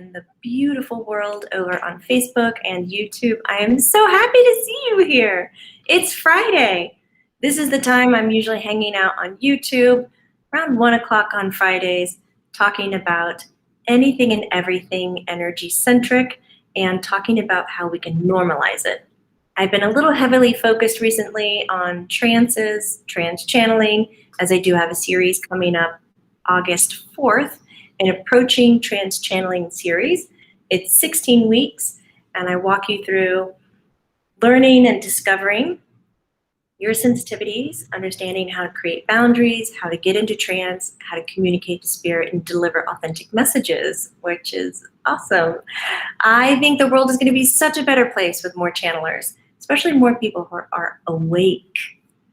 in the beautiful world over on Facebook and YouTube. I am so happy to see you here. It's Friday. This is the time I'm usually hanging out on YouTube around 1 o'clock on Fridays, talking about anything and everything energy-centric and talking about how we can normalize it. I've been a little heavily focused recently on trances, trance channeling, as I do have a series coming up August 4th, an approaching trance channeling series. It's 16 weeks, and I walk you through learning and discovering your sensitivities, understanding how to create boundaries, how to get into trance, how to communicate to spirit and deliver authentic messages, which is awesome. I think the world is going to be such a better place with more channelers, especially more people who are awake.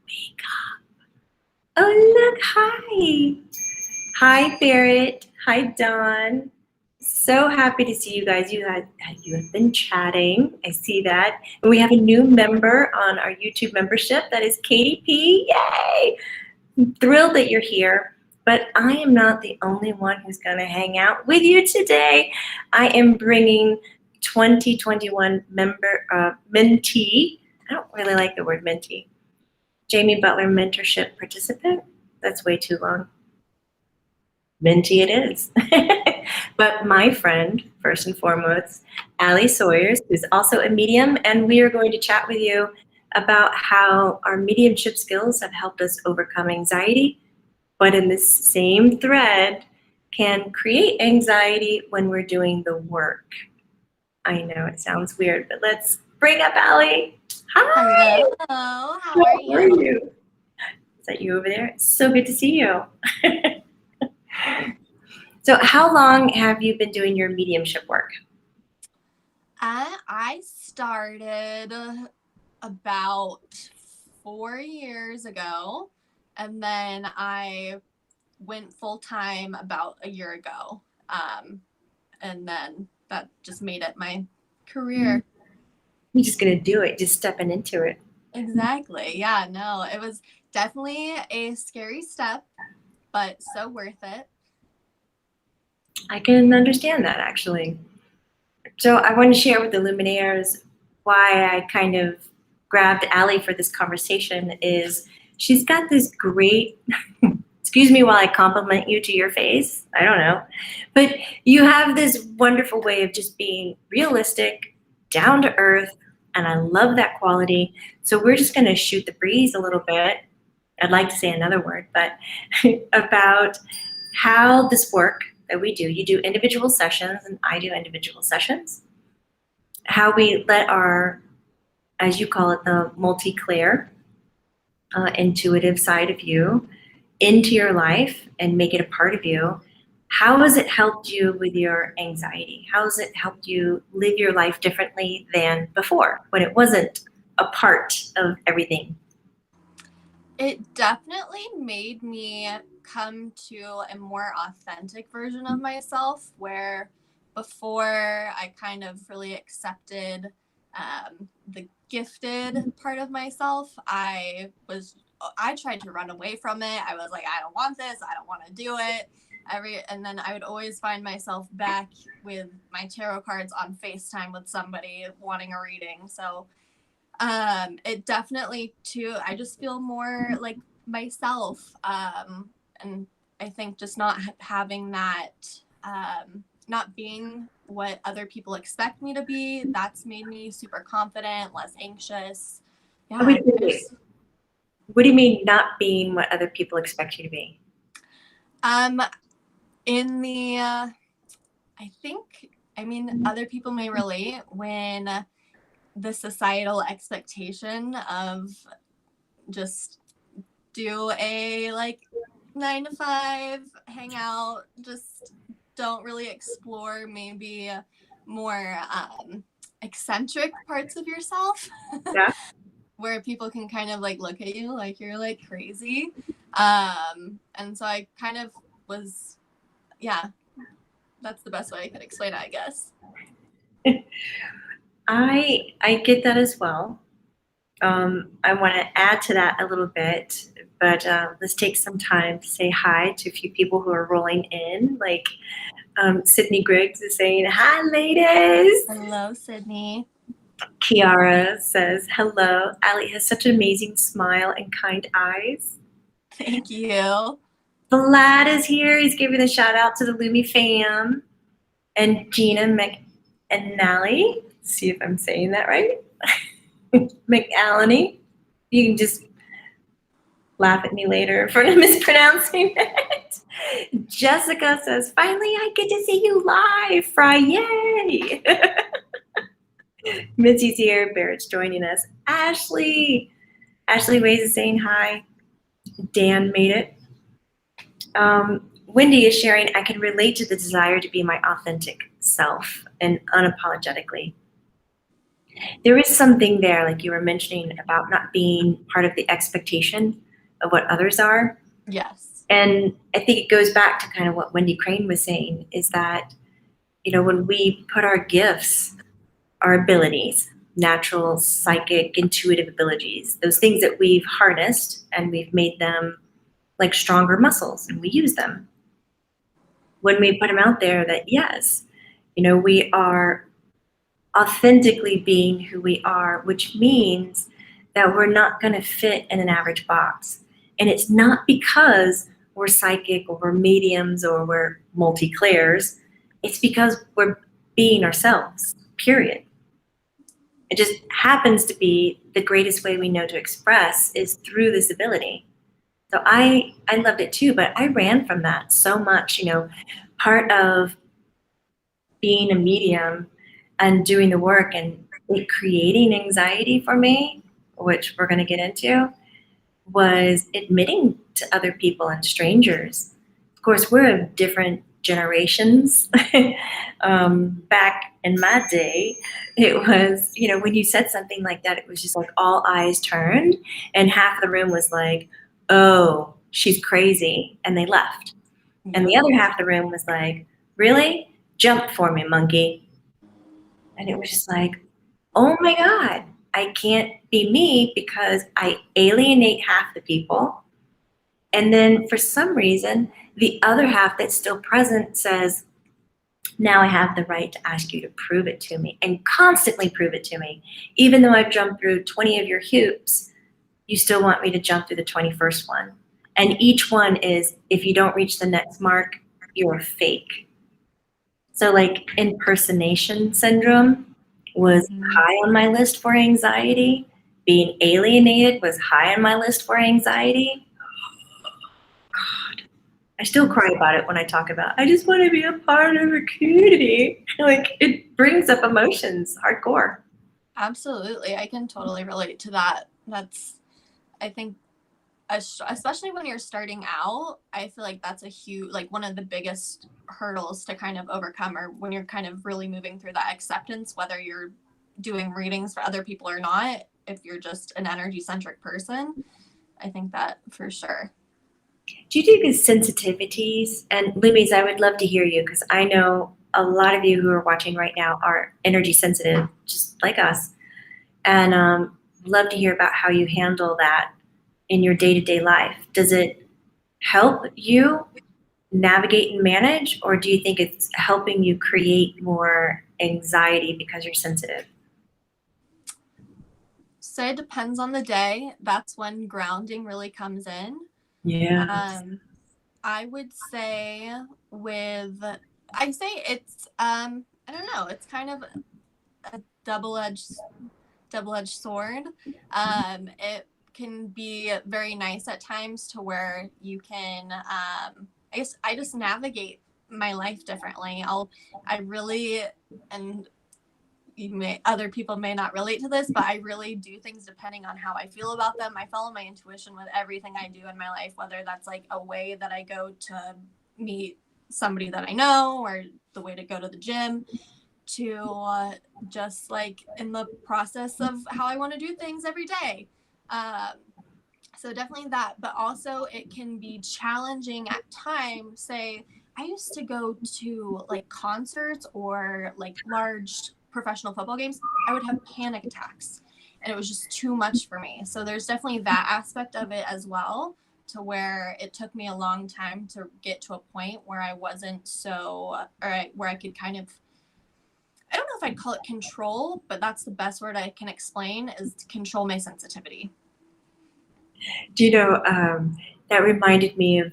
Wake up. Oh, look, hi. Hi, Barrett. Hi, Dawn. So happy to see you guys. You have been chatting. I see that. And we have a new member on our YouTube membership. That is Katie P. Yay! I'm thrilled that you're here. But I am not the only one who's going to hang out with you today. I am bringing 2021 mentee. I don't really like the word mentee. Jamie Butler mentorship participant. That's way too long. Mentee it is. But my friend, first and foremost, Allie Sawyers, who's also a medium, and we are going to chat with you about how our mediumship skills have helped us overcome anxiety, but in this same thread can create anxiety when we're doing the work. I know it sounds weird, but let's bring up Allie. Hi. Hello. How are you? Is that you over there? It's so good to see you. So how long have you been doing your mediumship work? I started about 4 years ago, and then I went full-time about a year ago. And then that just made it my career. You're just going to do it, just stepping into it. Exactly. Yeah, no, it was definitely a scary step, but so worth it. I can understand that, actually. So I want to share with the Luminaires why I kind of grabbed Allie for this conversation is she's got this great, excuse me while I compliment you to your face, I don't know, but you have this wonderful way of just being realistic, down to earth, and I love that quality. So we're just going to shoot the breeze a little bit. I'd like to say another word, but about how this work that we do, you do individual sessions and I do individual sessions, how we let our, as you call it, the multi-clair, intuitive side of you into your life and make it a part of you. How has it helped you with your anxiety? How has it helped you live your life differently than before when it wasn't a part of everything? It definitely made me come to a more authentic version of myself, where before I kind of really accepted the gifted part of myself. I tried to run away from it. I was like, I don't want this. I don't want to do it. And then I would always find myself back with my tarot cards on FaceTime with somebody wanting a reading. So it definitely too, I just feel more like myself. And I think just not having that, not being what other people expect me to be, that's made me super confident, less anxious. Yeah. Wait. What do you mean not being what other people expect you to be? In the, other people may relate when the societal expectation of just do a 9 to 5, hang out, just don't really explore maybe more eccentric parts of yourself. Yeah. Where people can kind of look at you like you're crazy. And so I kind of was, yeah, that's the best way I could explain it, I guess. I get that as well. I want to add to that a little bit, but let's take some time to say hi to a few people who are rolling in. Sydney Griggs is saying, hi, ladies. Hello, Sydney. Kiara says, hello. Allie has such an amazing smile and kind eyes. Thank you. Vlad is here. He's giving a shout out to the Lumi fam. And Gina McAnally. See if I'm saying that right. McAlany. You can just laugh at me later for mispronouncing it. Jessica says, finally I get to see you live. Fry, yay. Mitzi's here. Barrett's joining us. Ashley Ways is saying hi. Dan made it. Wendy is sharing, I can relate to the desire to be my authentic self and unapologetically. There is something there, like you were mentioning, about not being part of the expectation of what others are. Yes. And I think it goes back to kind of what Wendy Crane was saying, is that, when we put our gifts, our abilities, natural, psychic, intuitive abilities, those things that we've harnessed and we've made them like stronger muscles and we use them. When we put them out there, that yes, we are authentically being who we are, which means that we're not going to fit in an average box. And it's not because we're psychic or we're mediums or we're multi-clairs. It's because we're being ourselves, period. It just happens to be the greatest way we know to express is through this ability. So I loved it too, but I ran from that so much. Part of being a medium and doing the work and it creating anxiety for me, which we're going to get into, was admitting to other people and strangers. Of course, we're of different generations. Back in my day, it was, when you said something like that, it was just like all eyes turned and half the room was like, oh, she's crazy, and they left. And the other half of the room was like, really? Jump for me, monkey. And it was just like, oh my God, I can't be me because I alienate half the people. And then for some reason, the other half that's still present says, now I have the right to ask you to prove it to me and constantly prove it to me. Even though I've jumped through 20 of your hoops, you still want me to jump through the 21st one. And each one is, if you don't reach the next mark, you're fake. So like impersonation syndrome was high on my list for anxiety. Being alienated was high on my list for anxiety. God, I still cry about it when I talk about, I just want to be a part of a community. Like it brings up emotions, hardcore. Absolutely. I can totally relate to that. I think, especially when you're starting out, I feel like that's a huge, like one of the biggest hurdles to kind of overcome, or when you're kind of really moving through that acceptance, whether you're doing readings for other people or not, if you're just an energy centric person. I think that for sure. Do you do these sensitivities? And Lumies, I would love to hear you because I know a lot of you who are watching right now are energy sensitive, just like us. And love to hear about how you handle that in your day-to-day life. Does it help you navigate and manage, or do you think it's helping you create more anxiety because you're sensitive? So it depends on the day. That's when grounding really comes in. Yeah. I would say it's I don't know, it's kind of a double-edged sword. It can be very nice at times to where you can I just navigate my life differently. And other people may not relate to this, but I really do things depending on how I feel about them. I follow my intuition with everything I do in my life, whether that's like a way that I go to meet somebody that I know, or the way to go to the gym, to just like in the process of how I want to do things every day. So definitely that, but also it can be challenging at times. Say, I used to go to like concerts or like large professional football games. I would have panic attacks and it was just too much for me. So there's definitely that aspect of it as well. to where it took me a long time to get to a point where I wasn't where I could kind of, I don't know if I'd call it control, but that's the best word I can explain, is to control my sensitivity. Do you know, that reminded me of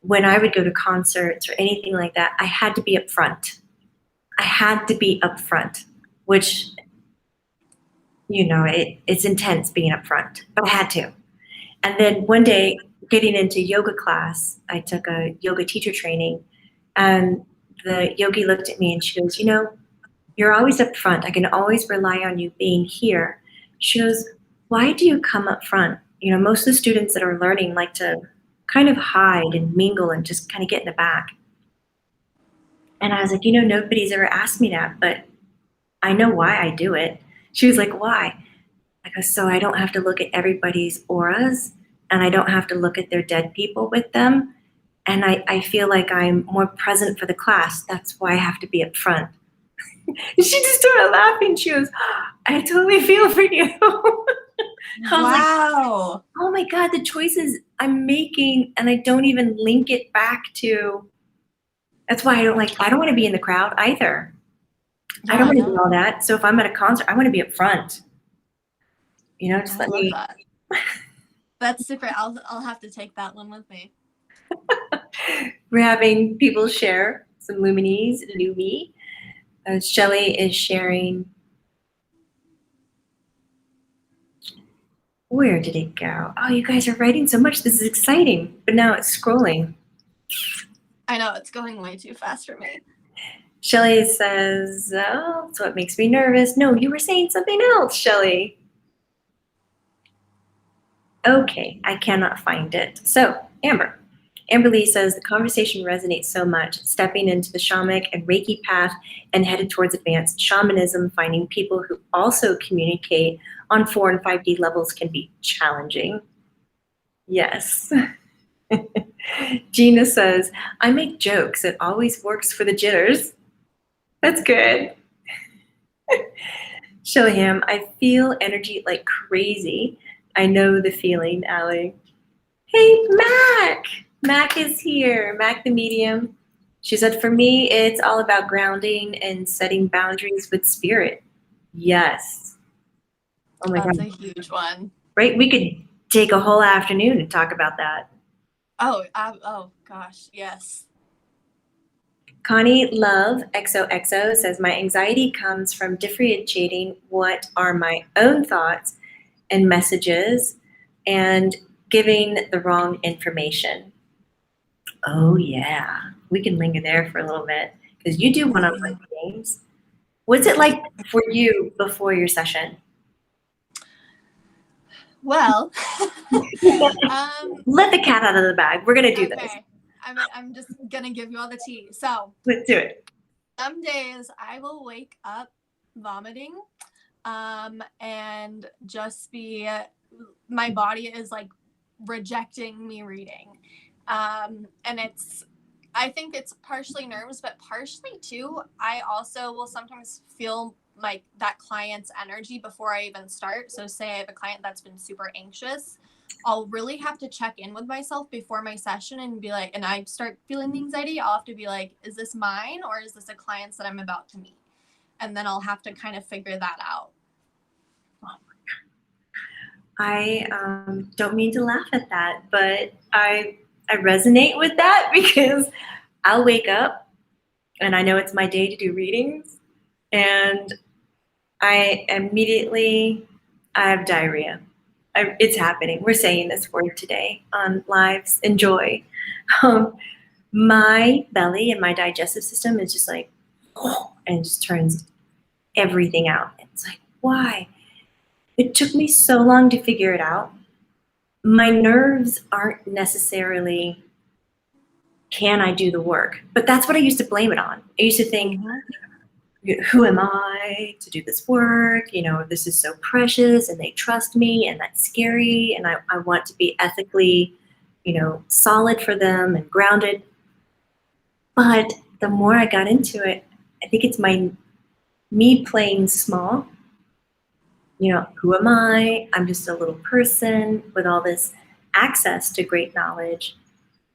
when I would go to concerts or anything like that, I had to be up front. I had to be up front, which, it's intense being up front, but I had to. And then one day, getting into yoga class, I took a yoga teacher training, and the yogi looked at me and she goes, you're always up front. I can always rely on you being here. She goes, why do you come up front? Most of the students that are learning like to kind of hide and mingle and just kind of get in the back. And I was like, nobody's ever asked me that, but I know why I do it. She was like, why? I go, so I don't have to look at everybody's auras, and I don't have to look at their dead people with them. And I feel like I'm more present for the class. That's why I have to be up front. She just started laughing. She goes, I totally feel for you. I was Wow. like, oh my God, the choices I'm making, and I don't even link it back to, that's why I don't want to be in the crowd either. I don't want to do all that. So if I'm at a concert, I want to be up front. Just let me. That. That's super. I'll have to take that one with me. We're having people share some Luminese, Lumi. Shelly is sharing. Where did it go? Oh, you guys are writing so much. This is exciting. But now it's scrolling. I know, it's going way too fast for me. Shelly says, oh, that's what makes me nervous. No, you were saying something else, Shelly. Okay, I cannot find it. So, Amber Lee says, the conversation resonates so much, stepping into the shamanic and Reiki path and headed towards advanced shamanism, finding people who also communicate on 4 and 5D levels can be challenging. Yes. Gina says, I make jokes. It always works for the jitters. That's good. Shillham, I feel energy like crazy. I know the feeling, Allie. Hey, Mac! Mac is here. Mac the medium. She said, for me, it's all about grounding and setting boundaries with spirit. Yes. Oh my God. That's a huge one. Right? We could take a whole afternoon and talk about that. Oh gosh, yes. Connie Love XOXO says, my anxiety comes from differentiating what are my own thoughts and messages and giving the wrong information. Oh yeah, we can linger there for a little bit because you do one-on-one games. What's it like for you before your session? Well, let the cat out of the bag. We're gonna do this. I'm just gonna give you all the tea. So let's do it. Some days I will wake up vomiting, and just my body is like rejecting me reading, and I think it's partially nerves, but partially too, I also will sometimes feel like that client's energy before I even start. So say I have a client that's been super anxious, I'll really have to check in with myself before my session and be like, and I start feeling the anxiety, I'll have to be like, is this mine or is this a client's that I'm about to meet? And then I'll have to kind of figure that out. Oh my God. I don't mean to laugh at that, but I resonate with that because I'll wake up and I know it's my day to do readings and I have diarrhea. It's happening. We're saying this word today on Lives. Enjoy. My belly and my digestive system is just like, and just turns everything out. It's like, why? It took me so long to figure it out. My nerves aren't necessarily, can I do the work? But that's what I used to blame it on. I used to think, who am I to do this work? This is so precious and they trust me and that's scary. And I want to be ethically, solid for them and grounded. But the more I got into it, I think it's me playing small. Who am I? I'm just a little person with all this access to great knowledge.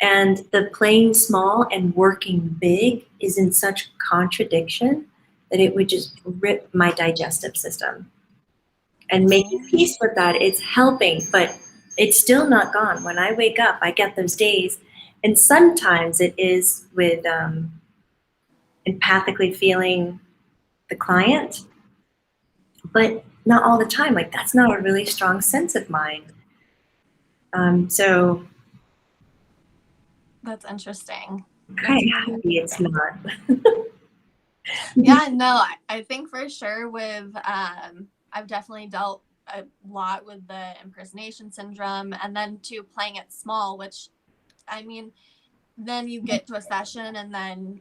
And the playing small and working big is in such contradiction that it would just rip my digestive system. And making peace with that, it's helping, but it's still not gone. When I wake up, I get those days. And sometimes it is with empathically feeling the client, but not all the time. Like, that's not a really strong sense of mine. So That's interesting. I'm kind of happy it's not. Yeah, no, I think for sure with, I've definitely dealt a lot with the impersonation syndrome, and then too playing it small, which, I mean, then you get to a session and then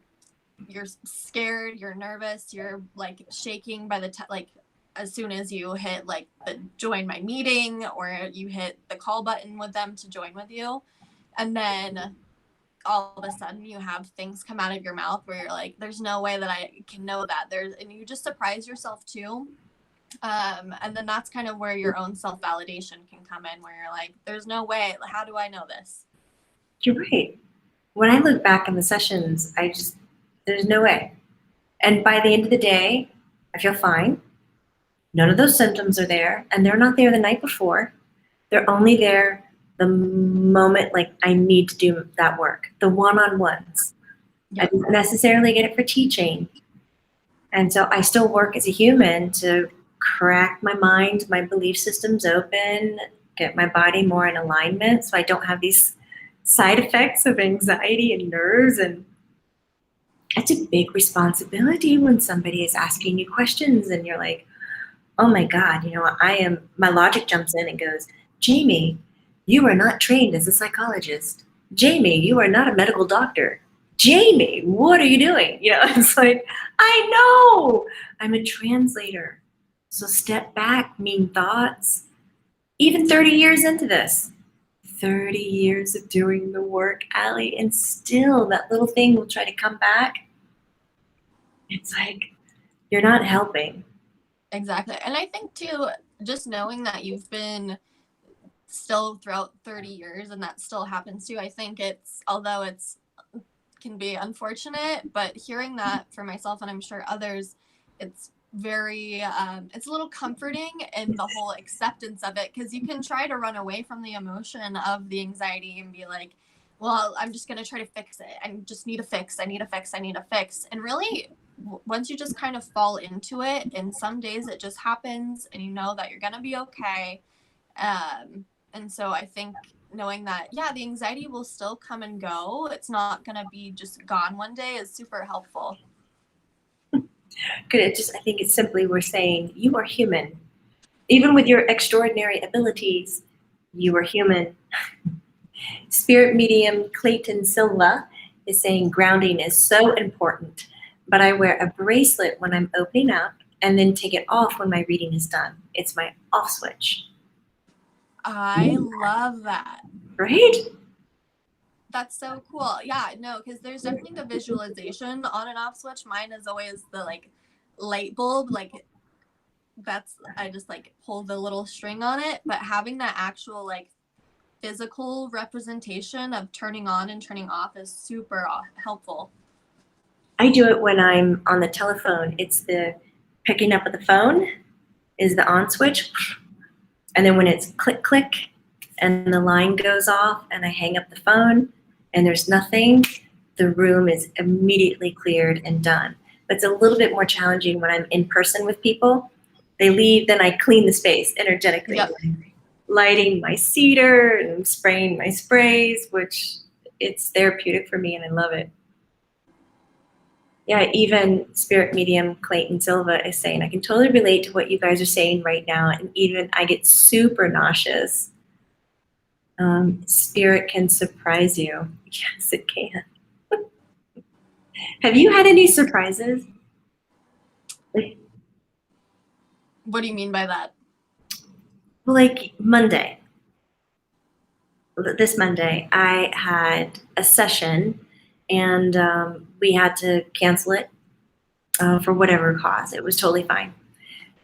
you're scared, you're nervous, you're like shaking by the time, like as soon as you hit like the join my meeting or you hit the call button with them to join with you. And then all of a sudden you have things come out of your mouth where you're like, there's no way that I can know that. And you just surprise yourself too. And then that's kind of where your own self-validation can come in, where you're like, there's no way, how do I know this? You're right. When I look back on the sessions, there's no way. And by the end of the day, I feel fine. None of those symptoms are there, and they're not there the night before. They're only there the moment like I need to do that work, the one-on-ones. Yep. I don't necessarily get it for teaching. And so I still work as a human to crack my mind, my belief systems open, get my body more in alignment so I don't have these side effects of anxiety and nerves. And it's a big responsibility when somebody is asking you questions and you're like, oh my God, my logic jumps in and goes, Jamie, you are not trained as a psychologist. Jamie, you are not a medical doctor. Jamie, what are you doing? It's like, I know, I'm a translator. So step back, mean thoughts. Even 30 years into this, 30 years of doing the work, Allie, and still that little thing will try to come back. It's like, you're not helping. Exactly. And I think too, just knowing that you've been still throughout 30 years and that still happens to you, I think although it's can be unfortunate, but hearing that for myself and I'm sure others, it's very it's a little comforting in the whole acceptance of it, because you can try to run away from the emotion of the anxiety and be like, well, I'm just going to try to fix it. I just need a fix. I need a fix. And really, once you just kind of fall into it, and some days it just happens and you know that you're going to be okay. And so I think knowing that, yeah, the anxiety will still come and go. It's not going to be just gone one day is super helpful. Good. I think it's simply we're saying you are human. Even with your extraordinary abilities, you are human. Spirit medium Clayton Silva is saying grounding is so important, but I wear a bracelet when I'm opening up and then take it off when my reading is done. It's my off switch. I love that. Right? That's so cool. Yeah, no, because there's definitely the visualization on and off switch. Mine is always the like light bulb, like I just like pull the little string on it, but having that actual like physical representation of turning on and turning off is super helpful. I do it when I'm on the telephone. It's the picking up of the phone is the on switch. And then when it's click, click, and the line goes off and I hang up the phone and there's nothing, the room is immediately cleared and done. But it's a little bit more challenging when I'm in person with people. They leave, then I clean the space energetically. Yep. Lighting my cedar and spraying my sprays, which it's therapeutic for me and I love it. Yeah, even Spirit Medium Clayton Silva is saying, I can totally relate to what you guys are saying right now. And even I get super nauseous. Spirit can surprise you. Yes, it can. Have you had any surprises? What do you mean by that? Like Monday. This Monday, I had a session and we had to cancel it for whatever cause. It was totally fine.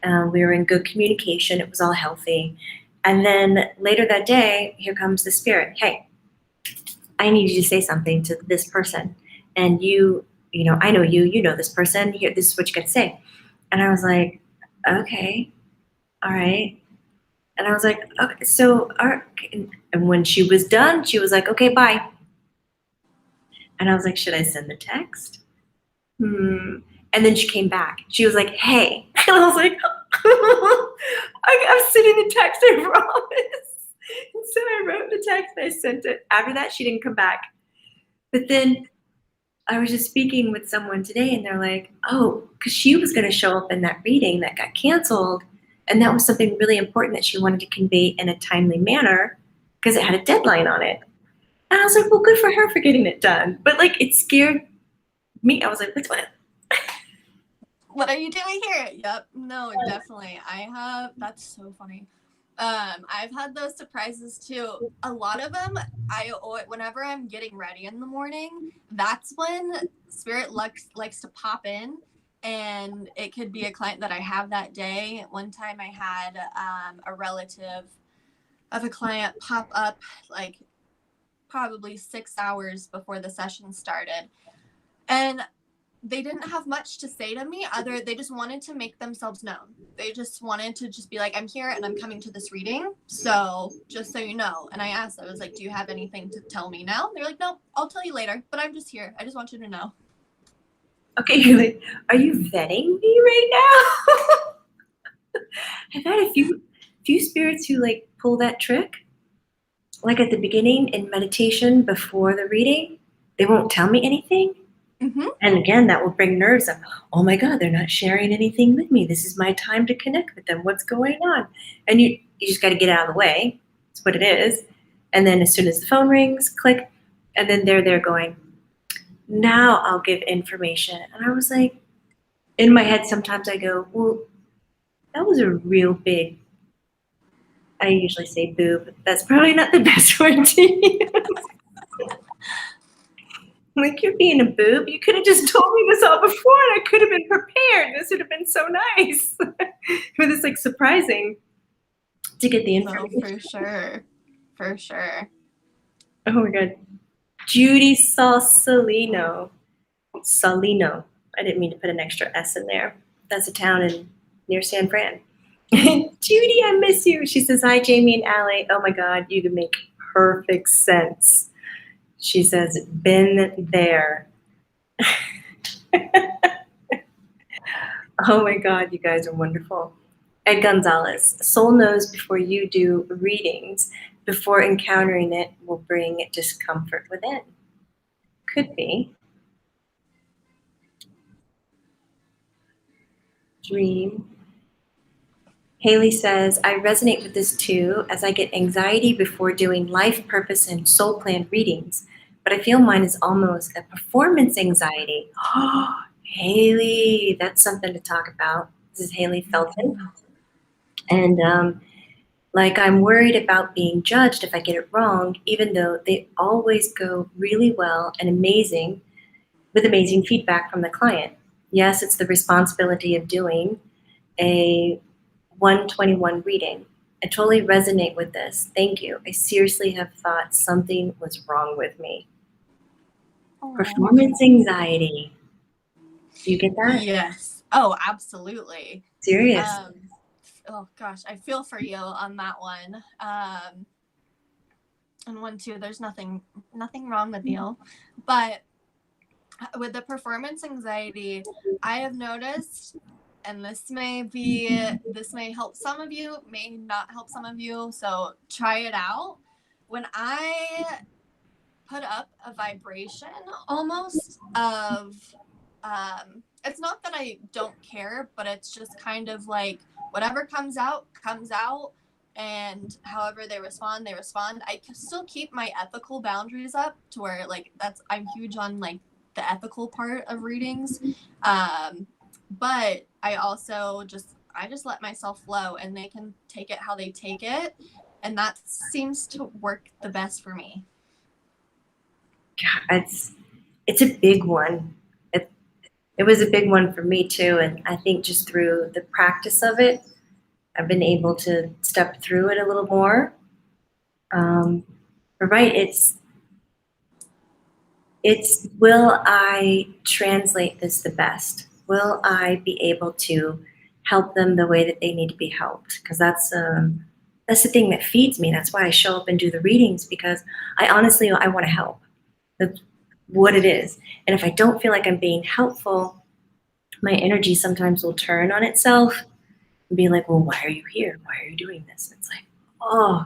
We were in good communication. It was all healthy. And then later that day, here comes the spirit. Hey, I need you to say something to this person. And I know you know this person. Here, this is what you got to say. And I was like, okay, all right. And I was like, okay, so, all right. And when she was done, she was like, okay, bye. And I was like, should I send the text? And then she came back. She was like, hey. And I was like, I'm sending the text, I promise. And so I wrote the text and I sent it. After that, she didn't come back. But then I was just speaking with someone today and they're like, oh, because she was going to show up in that reading that got canceled. And that was something really important that she wanted to convey in a timely manner because it had a deadline on it. And I was like, well, good for her for getting it done. But like, it scared me. I was like, what's what? What are you doing here? Yep. No, definitely. That's so funny. I've had those surprises too. A lot of them, whenever I'm getting ready in the morning, that's when Spirit likes to pop in, and it could be a client that I have that day. One time I had a relative of a client pop up like probably 6 hours before the session started, and they didn't have much to say to me they just wanted to make themselves known. They just wanted to just be like, I'm here and I'm coming to this reading. So just so you know. And I asked, I was like, do you have anything to tell me now? They're like, no, I'll tell you later, but I'm just here. I just want you to know. Okay, you're like, are you vetting me right now? I've had a few spirits who like pull that trick. Like at the beginning in meditation before the reading, they won't tell me anything. Mm-hmm. And again, that will bring nerves up. Oh my God, they're not sharing anything with me. This is my time to connect with them. What's going on? And you just got to get out of the way. That's what it is. And then as soon as the phone rings, click, and then they're there going, now I'll give information. And I was like, in my head, sometimes I go, well, that was a real big, I usually say boob. That's probably not the best word to use. Like, you're being a boob. You could have just told me this all before and I could have been prepared. This would have been so nice. But it's like surprising to get the information. No, for sure. For sure. Oh my God. Judy Salino. Salino. I didn't mean to put an extra S in there. That's a town near San Fran. Judy, I miss you. She says, hi, Jamie and Allie. Oh my God, you can make perfect sense. She says, been there. Oh my God, you guys are wonderful. Ed Gonzalez, soul knows before you do readings, before encountering it will bring discomfort within. Could be. Dream. Haley says, I resonate with this too, as I get anxiety before doing life purpose and soul plan readings, but I feel mine is almost a performance anxiety. Oh, Haley, that's something to talk about. This is Haley Felton. And like, I'm worried about being judged if I get it wrong, even though they always go really well and amazing, with amazing feedback from the client. Yes, it's the responsibility of doing a 121 reading. I totally resonate with this. Thank you. I seriously have thought something was wrong with me. Aww. Performance anxiety. Do you get that? Yes. Oh, absolutely. Serious. Oh gosh, I feel for you on that one. And one too, there's nothing wrong with you. But with the performance anxiety, I have noticed, and this may help some of you, may not help some of you, so try it out. When I put up a vibration almost of it's not that I don't care, but it's just kind of like whatever comes out, and however they respond. I still keep my ethical boundaries up to where like I'm huge on like the ethical part of readings. But I also just let myself flow, and they can take it how they take it. And that seems to work the best for me. God, it's a big one. It was a big one for me too. And I think just through the practice of it, I've been able to step through it a little more. But right, it's will I translate this the best? Will I be able to help them the way that they need to be helped? Because that's the thing that feeds me. That's why I show up and do the readings, because I honestly I want to help. That's what it is. And if I don't feel like I'm being helpful, my energy sometimes will turn on itself and be like, well, why are you here? Why are you doing this? And it's like, oh,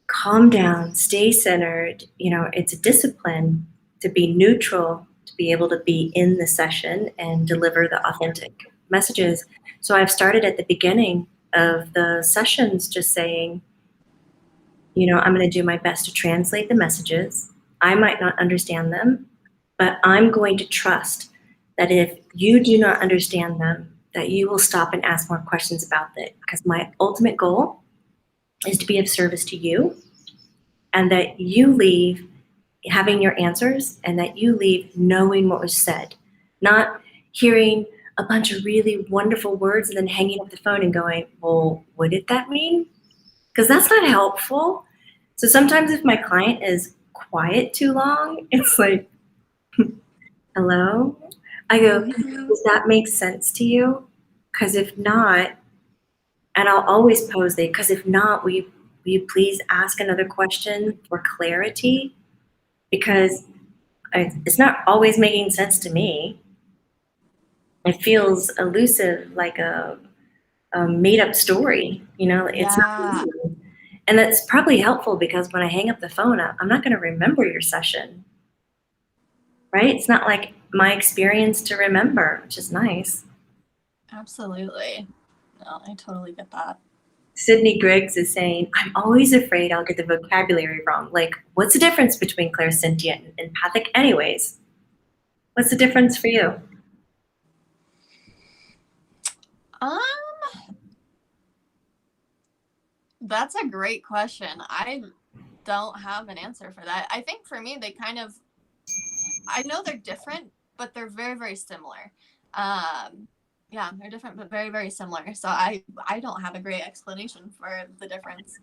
calm down, stay centered. It's a discipline to be neutral, to be able to be in the session and deliver the authentic messages. So I've started at the beginning of the sessions just saying, I'm going to do my best to translate the messages. I might not understand them, but I'm going to trust that if you do not understand them, that you will stop and ask more questions about it. Because my ultimate goal is to be of service to you, and that you leave having your answers, and that you leave knowing what was said, not hearing a bunch of really wonderful words and then hanging up the phone and going, well, what did that mean? Because that's not helpful. So sometimes if my client is quiet too long, it's like, hello? I go, does that make sense to you? Because if not, and I'll always pose it, because if not, will you please ask another question for clarity? Because it's not always making sense to me. It feels elusive, like a made-up story. It's not easy. And that's probably helpful, because when I hang up the phone, I'm not going to remember your session, right? It's not like my experience to remember, which is nice. Absolutely. No, I totally get that. Sydney Griggs is saying, I'm always afraid I'll get the vocabulary wrong. Like, what's the difference between clairsentient and empathic anyways? What's the difference for you? That's a great question. I don't have an answer for that. I think for me, they kind of, I know they're different, but they're very, very similar. Yeah, they're different, but very, very similar. So I don't have a great explanation for the difference.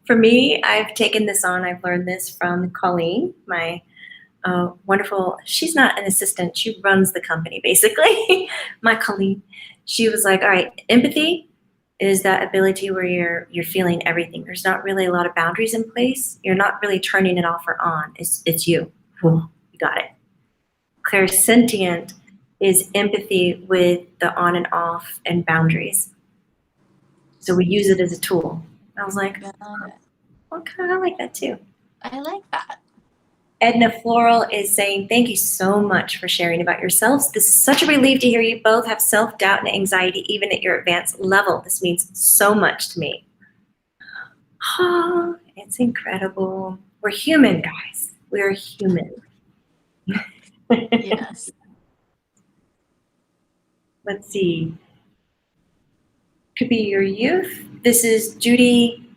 For me, I've taken this on. I've learned this from Colleen, my wonderful, she's not an assistant, she runs the company basically. My Colleen, she was like, all right, empathy is that ability where you're feeling everything. There's not really a lot of boundaries in place. You're not really turning it off or on. It's you. Whew, you got it. Clairsentient is empathy with the on and off and boundaries. So we use it as a tool. I was like, okay, I like that too. I like that. Edna Floral is saying, thank you so much for sharing about yourselves. This is such a relief to hear you both have self-doubt and anxiety, even at your advanced level. This means so much to me. Oh, it's incredible. We're human, guys. We're human. Yes. Let's see. Could be your youth. This is Judy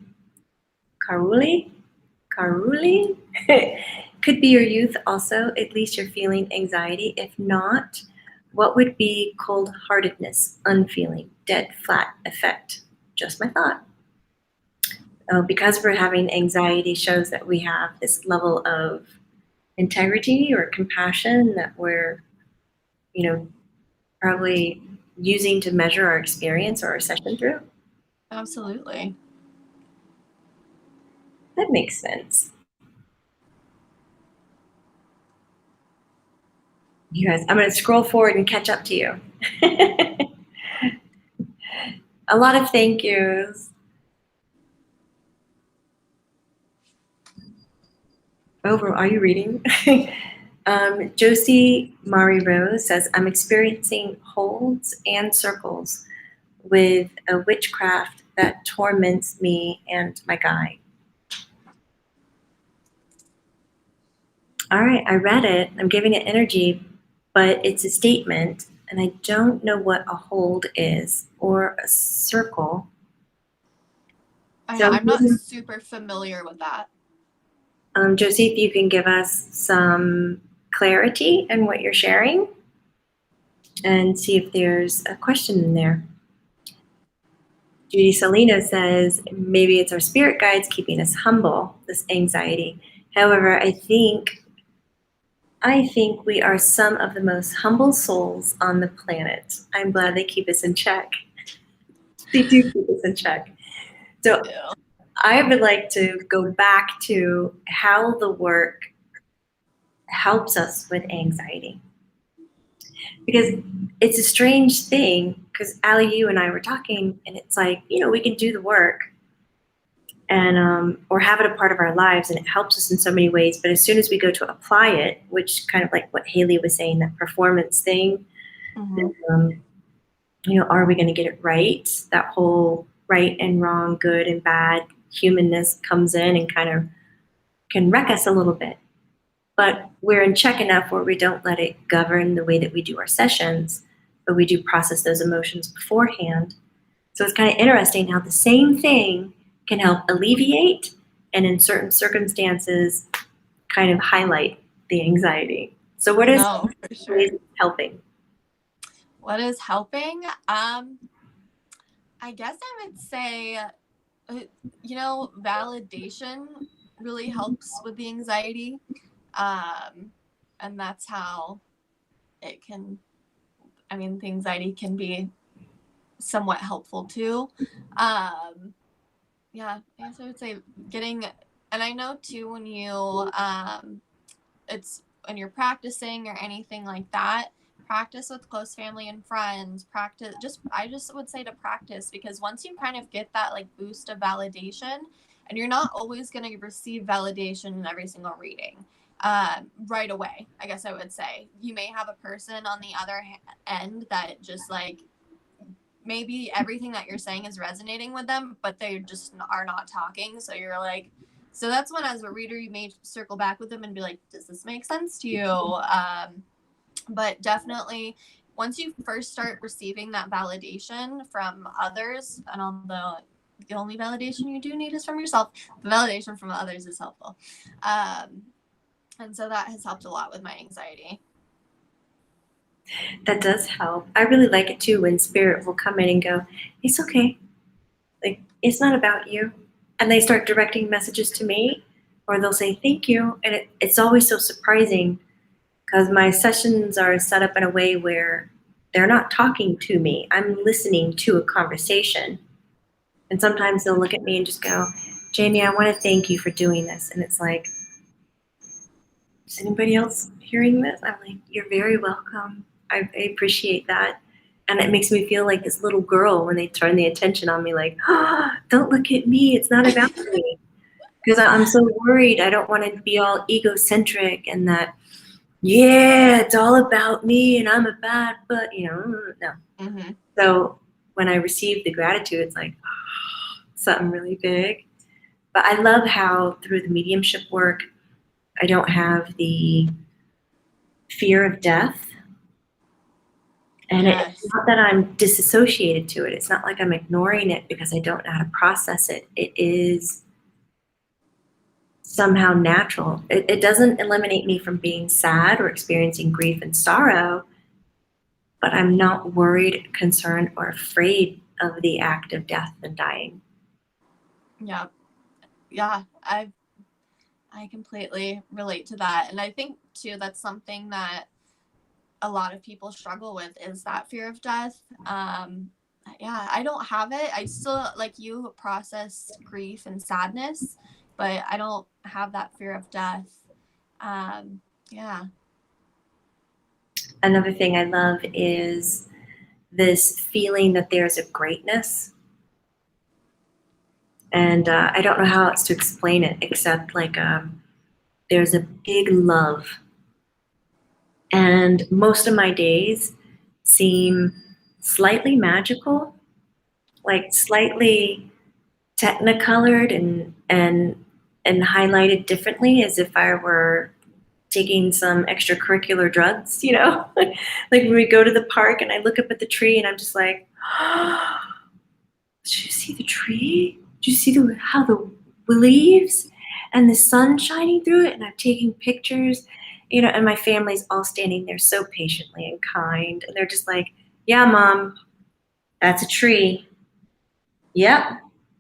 Caruli. Could be your youth also. At least you're feeling anxiety. If not, what would be cold-heartedness, unfeeling, dead, flat effect? Just my thought. Because we're having anxiety shows that we have this level of integrity or compassion that we're, probably using to measure our experience or our session through. Absolutely. That makes sense. You guys, I'm going to scroll forward and catch up to you. A lot of thank yous. Over, are you reading? Josie Mari Rose says, I'm experiencing holds and circles with a witchcraft that torments me and my guide. All right, I read it. I'm giving it energy, but it's a statement, and I don't know what a hold is or a circle. I'm not super familiar with that. Josie, if you can give us some clarity in what you're sharing and see if there's a question in there. Judy Salino says, maybe it's our spirit guides keeping us humble, this anxiety. However, I think we are some of the most humble souls on the planet. I'm glad they keep us in check. They do keep us in check. So Yeah. I would like to go back to how the work helps us with anxiety. Because it's a strange thing, because Allie, you and I were talking, and it's like, we can do the work and or have it a part of our lives, and it helps us in so many ways. But as soon as we go to apply it, which kind of like what Haley was saying, that performance thing, um, are we going to get it right? That whole right and wrong, good and bad humanness comes in and kind of can wreck us a little bit. But we're in check enough where we don't let it govern the way that we do our sessions, but we do process those emotions beforehand. So it's kind of interesting how the same thing can help alleviate and in certain circumstances kind of highlight the anxiety. So what is No, for sure. helping? What is helping? I guess I would say, validation really helps with the anxiety. And that's how it can, the anxiety can be somewhat helpful too. Yeah, I guess I would say getting, and I know too when it's when you're practicing or anything like that, practice with close family and friends. I just would say to practice, because once you kind of get that like boost of validation, and you're not always going to receive validation in every single reading right away. I guess I would say you may have a person on the other end that just like maybe everything that you're saying is resonating with them, but they just are not talking. So you're like, so that's when, as a reader, you may circle back with them and be like, does this make sense to you? But definitely, once you first start receiving that validation from others, and although the only validation you do need is from yourself, the validation from others is helpful. And so that has helped a lot with my anxiety. That does help. I really like it too when spirit will come in and go, it's okay. Like, it's not about you. And they start directing messages to me, or they'll say thank you. And it's always so surprising because my sessions are set up in a way where they're not talking to me. I'm listening to a conversation. And sometimes they'll look at me and just go, Jamie, I want to thank you for doing this. And it's like, is anybody else hearing this? I'm like, you're very welcome. I appreciate that. And it makes me feel like this little girl when they turn the attention on me, like, oh, don't look at me. It's not about me. Because I'm so worried. I don't want to be all egocentric and that, yeah, it's all about me and I'm a bad, but, no. Mm-hmm. So when I receive the gratitude, it's like, oh, something really big. But I love how through the mediumship work, I don't have the fear of death. And Yes. it's not that I'm disassociated to it. It's not like I'm ignoring it because I don't know how to process it. It is somehow natural. It doesn't eliminate me from being sad or experiencing grief and sorrow, but I'm not worried, concerned, or afraid of the act of death and dying. Yeah. Yeah. I completely relate to that. And I think too, that's something that a lot of people struggle with, is that fear of death. Yeah, I don't have it. I still, like you, process grief and sadness, but I don't have that fear of death. Yeah. Another thing I love is this feeling that there's a greatness. And I don't know how else to explain it except like there's a big love. And most of my days seem slightly magical, like slightly technicolored and highlighted differently as if I were taking some extracurricular drugs, like when we go to the park and I look up at the tree and I'm just like, oh, did you see the tree? Did you see how the leaves and the sun shining through it? And I'm taking pictures, and my family's all standing there so patiently and kind. And they're just like, yeah, Mom, that's a tree. Yep,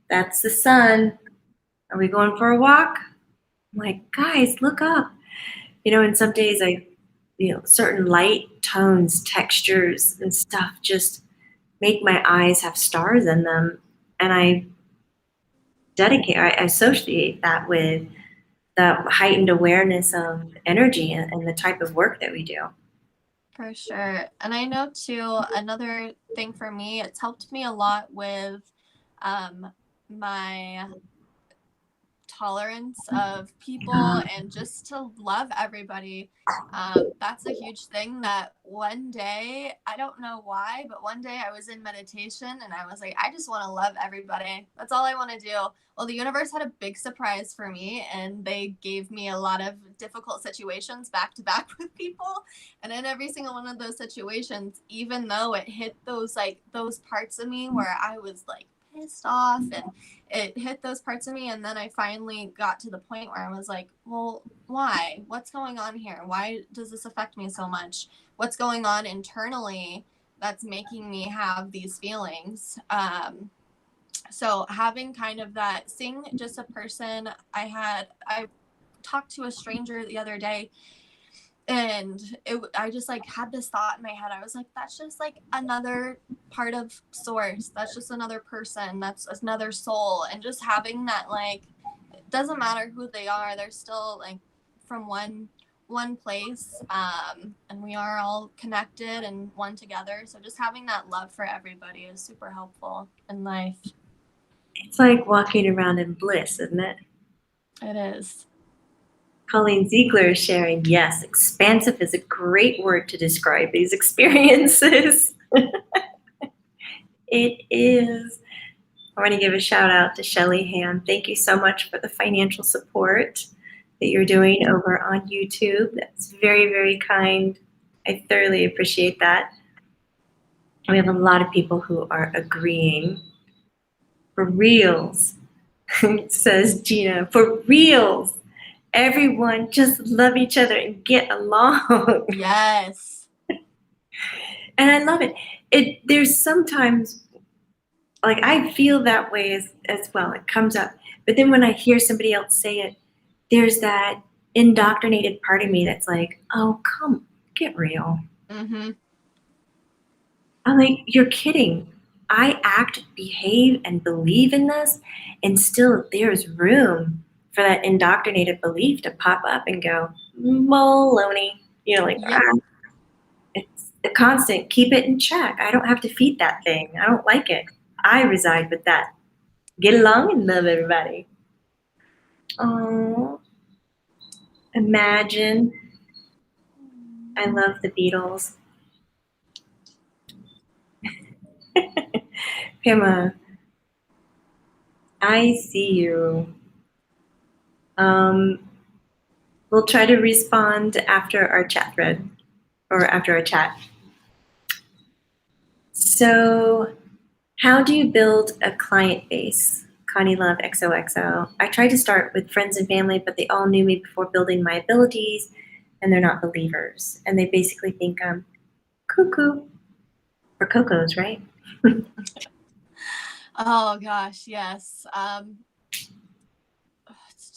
that's the sun. Are we going for a walk? I'm like, guys, look up. And some days certain light tones, textures, and stuff just make my eyes have stars in them. And I associate that with the heightened awareness of energy and the type of work that we do. For sure. And I know too, another thing for me, it's helped me a lot with my tolerance of people and just to love everybody. That's a huge thing that one day, I don't know why, but one day I was in meditation and I was like, I just want to love everybody. That's all I want to do. Well, the universe had a big surprise for me and they gave me a lot of difficult situations back to back with people. And in every single one of those situations, even though it hit those parts of me where I was like pissed off and it hit those parts of me, and then I finally got to the point where I was like, well, why? What's going on here? Why does this affect me so much? What's going on internally that's making me have these feelings? So having kind of that, seeing just a person, I talked to a stranger the other day, and I just like had this thought in my head. I was like, that's just like another part of source. That's just another person. That's another soul. And just having that, like, it doesn't matter who they are. They're still like from one place. And we are all connected and one together. So just having that love for everybody is super helpful in life. It's like walking around in bliss, isn't it? It is. Colleen Ziegler is sharing, yes, expansive is a great word to describe these experiences. It is. I want to give a shout out to Shelly Ham. Thank you so much for the financial support that you're doing over on YouTube. That's very, very kind. I thoroughly appreciate that. We have a lot of people who are agreeing. For reals, says Gina, for reals. Everyone just love each other and get along. Yes. And I love it. There's sometimes, like, I feel that way as well. It comes up. But then when I hear somebody else say it, there's that indoctrinated part of me that's like, oh, come, get real. Mm-hmm. I'm like, you're kidding. I act, behave, and believe in this, and still there's room for that indoctrinated belief to pop up and go, baloney. Like, Yep. it's a constant, keep it in check. I don't have to feed that thing. I don't like it. I reside with that. Get along and love everybody. Oh, Imagine. I love the Beatles. Pamela, I see you. We'll try to respond after our chat thread or after our chat. So, how do you build a client base? Connie Love XOXO. I tried to start with friends and family, but they all knew me before building my abilities, and they're not believers. And they basically think I'm cuckoo or Coco's, right? Oh gosh, yes.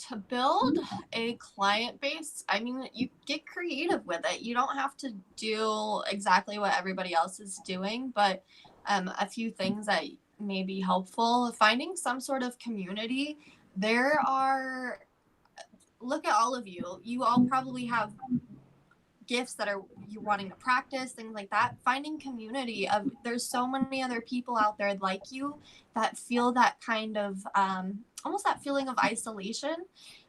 To build a client base, I mean, you get creative with it. You don't have to do exactly what everybody else is doing, but a few things that may be helpful. Finding some sort of community. Look at all of you. You all probably have gifts that are you wanting to practice, things like that. Finding community of there's so many other people out there like you that feel that kind of almost that feeling of isolation,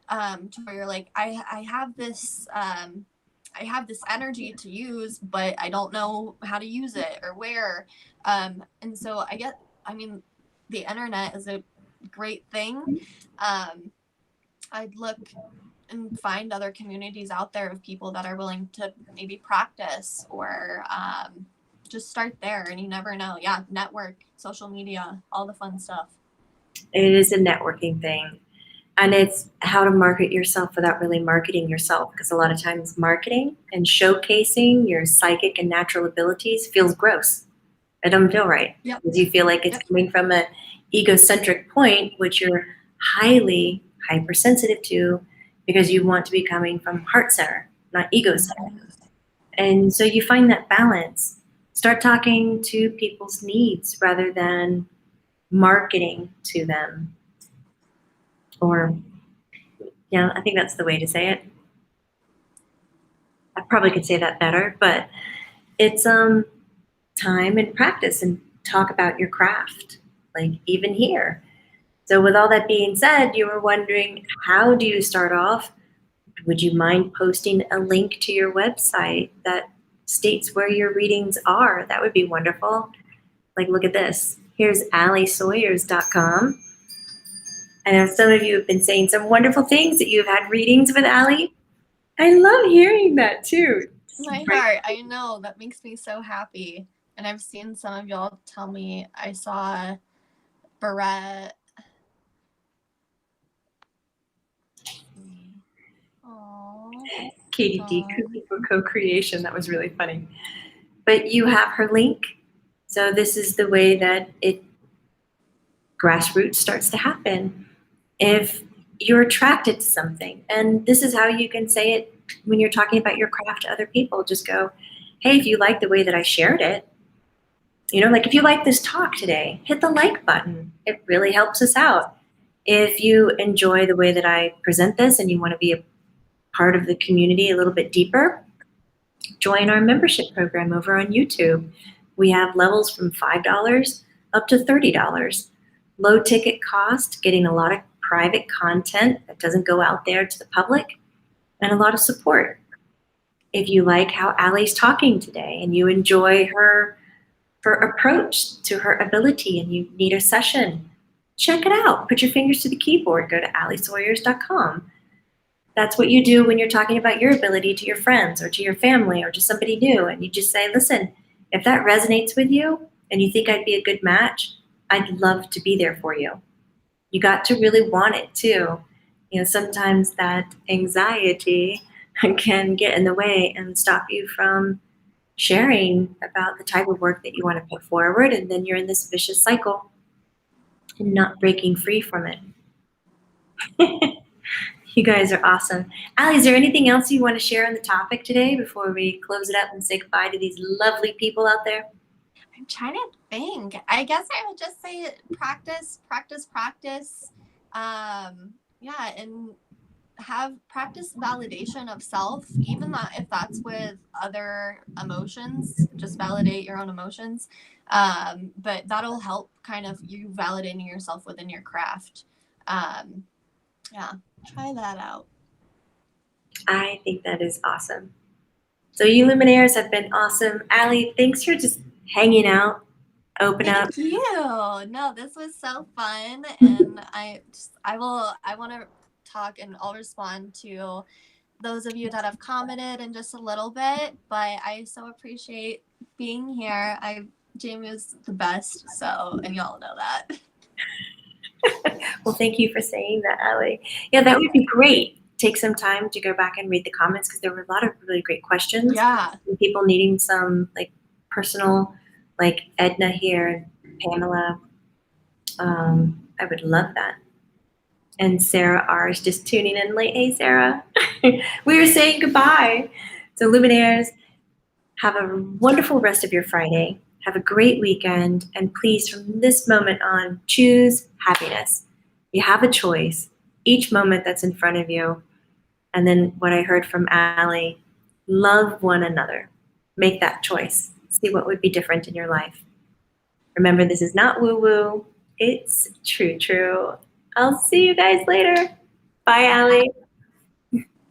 to where you're like, I have this energy to use, but I don't know how to use it or where. And so the internet is a great thing. I'd look and find other communities out there of people that are willing to maybe practice or just start there. And you never know. Yeah, network, social media, all the fun stuff. It is a networking thing. And it's how to market yourself without really marketing yourself. Because a lot of times marketing and showcasing your psychic and natural abilities feels gross. It doesn't feel right. Yep. Because you feel like it's Yep. coming from an egocentric point, which you're highly hypersensitive to because you want to be coming from heart center, not ego center. And so you find that balance. Start talking to people's needs rather than marketing to them. Or, yeah, I think that's the way to say it. I probably could say that better, but it's time and practice and talk about your craft, like even here. So with all that being said, you were wondering, how do you start off? Would you mind posting a link to your website that states where your readings are? That would be wonderful. Like, look at this. Here's AllieSawyers.com. I know some of you have been saying some wonderful things that you've had readings with Allie. I love hearing that too. My heart, I know, that makes me so happy. And I've seen some of y'all tell me. I saw Barrette. Aww. Katie D. Cookie for co-creation. That was really funny. But you have her link. So this is the way that grassroots starts to happen. If you're attracted to something, and this is how you can say it when you're talking about your craft to other people, just go, hey, if you like the way that I shared it, like if you like this talk today, hit the like button. It really helps us out. If you enjoy the way that I present this and you want to be a part of the community a little bit deeper, join our membership program over on YouTube. We have levels from $5 up to $30. Low ticket cost, getting a lot of private content that doesn't go out there to the public, and a lot of support. If you like how Allie's talking today and you enjoy her approach to her ability and you need a session, check it out. Put your fingers to the keyboard. Go to AllieSawyers.com. That's what you do when you're talking about your ability to your friends or to your family or to somebody new. And you just say, listen, if that resonates with you and you think I'd be a good match, I'd love to be there for you. You got to really want it too. Sometimes that anxiety can get in the way and stop you from sharing about the type of work that you want to put forward. And then you're in this vicious cycle and not breaking free from it. You guys are awesome. Allie, is there anything else you want to share on the topic today before we close it up and say goodbye to these lovely people out there? I'm trying to think. I guess I would just say practice. Yeah, and have practice validation of self, even if that's with other emotions. Just validate your own emotions. But that'll help kind of you validating yourself within your craft. Yeah, try that out. I think that is awesome. So you Luminaires have been awesome. Allie, thanks for just hanging out, open up. Thank you. No, this was so fun, and I want to talk, and I'll respond to those of you that have commented in just a little bit. But I so appreciate being here. Jamie is the best, and y'all know that. Well, thank you for saying that, Allie. Yeah, that would be great. Take some time to go back and read the comments because there were a lot of really great questions. Yeah. And people needing some personal, like Edna here, Pamela. I would love that. And Sarah R is just tuning in late. Hey, Sarah. We were saying goodbye. So Luminaires, have a wonderful rest of your Friday. Have a great weekend. And please, from this moment on, choose happiness. You have a choice each moment that's in front of you. And then what I heard from Allie, love one another. Make that choice. See what would be different in your life. Remember, this is not woo-woo. It's true. I'll see you guys later. Bye, Allie.